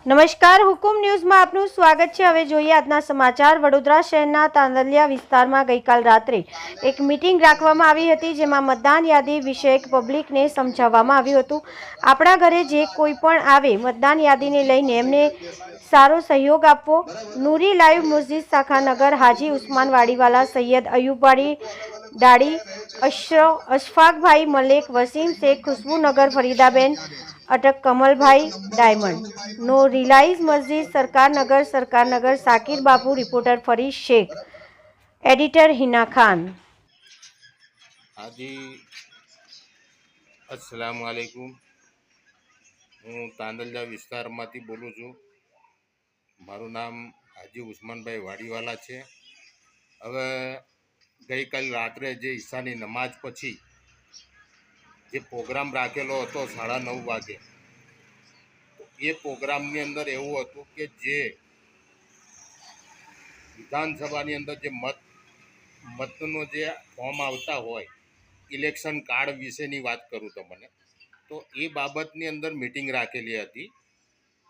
નમસ્કાર, હુકુમ ન્યૂઝમાં આપનું સ્વાગત છે। હવે જોઈએ આજના સમાચાર। વડોદરા શહેરના તાંદલિયા વિસ્તારમાં ગઈકાલ રાત્રે એક મીટિંગ રાખવામાં આવી હતી, જેમાં મતદાન યાદી વિષયક પબ્લિકને સમજાવવામાં આવ્યું હતું। આપણા ઘરે જે કોઈ પણ આવે, મતદાન યાદીને લઈને એમને સારો સહયોગ આપવો। નૂરી લાઈવ મસ્જિદ શાખાનગર, હાજી ઉસ્માન વાડીવાલા, સૈયદ અયુબવાડી દાડી, અશફાકભાઈ મલેક, વસીમ શેખ, ખુશ્બુનગર, ફરીદાબેન અટક, કમલભાઈ ડાયમંડ, નો રિલાયન્સ મસ્જિદ સરકારનગર, સાકિર બાપુ, રિપોર્ટર ફરીદ શેખ, એડિટર હિના ખાન। હાજી अस्सलाम वालेकुम। હું તાંદલિયા વિસ્તારમાંથી બોલું છું। મારું નામ હાજી ઉસ્માનભાઈ વાડીવાલા છે। હવે ગઈકાલ રાત્રે જે ઈશાની નમાજ પછી જે પ્રોગ્રામ રાખેલો હતો 9:30 વાગે, એ પ્રોગ્રામની અંદર એવું હતું કે જે વિધાનસભાની અંદર જે મતનો જે ફોર્મ આવતા હોય, ઇલેક્શન કાર્ડ વિશેની વાત કરું તમને, તો એ બાબતની અંદર મિટિંગ રાખેલી હતી।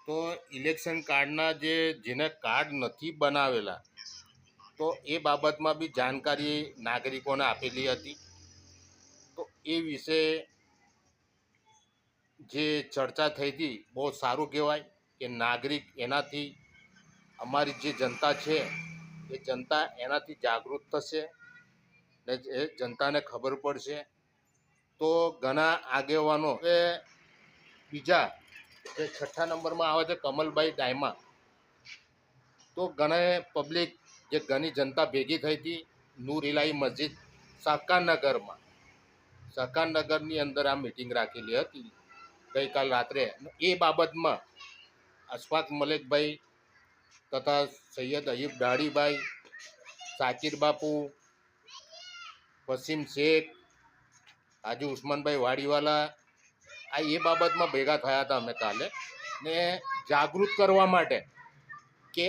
તો ઇલેક્શન કાર્ડના જેને કાર્ડ નથી બનાવેલા, તો એ બાબતમાં બી જાણકારી નાગરિકોને આપેલી હતી। તો એ વિશે જે ચર્ચા થઈ હતી, બહુ સારું કહેવાય કે નાગરિક એનાથી, અમારી જે જનતા છે એ જનતા એનાથી જાગૃત થશે ને એ જનતાને ખબર પડશે। તો ઘણા આગેવાનો એ બીજા જે 6થા નંબરમાં આવે છે કમલભાઈ ડાયમા, તો ઘણા પબ્લિક જે ઘણી જનતા ભેગી થઈ હતી નૂર ઇલાહી મસ્જિદ શાકાનગરની અંદર આ મિટિંગ રાખેલી હતી ગઈકાલ રાત્રે। એ બાબતમાં અશફાક મલેકભાઈ તથા સૈયદ અયુબ દાડીભાઈ, સાકિર બાપુ, વસીમ શેખ, હાજી ઉસ્માનભાઈ વાડીવાલા, આ એ બાબતમાં ભેગા થયા હતા અમે કાલે, ને જાગૃત કરવા માટે કે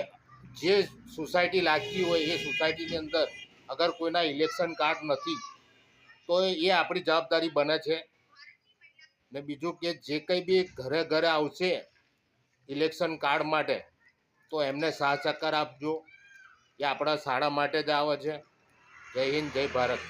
જે સોસાયટી લાગતી હોય એ સોસાયટીની અંદર અગર કોઈના ઇલેક્શન કાર્ડ નથી તો એ આપણી જવાબદારી બને છે। ને બીજું કે જે કંઈ બી ઘરે ઘરે આવશે ઇલેક્શન કાર્ડ માટે, તો એમને સાથ સહકાર આપજો। એ આપણા શાળા માટે જ આવે છે। જય હિન્દ, જય ભારત।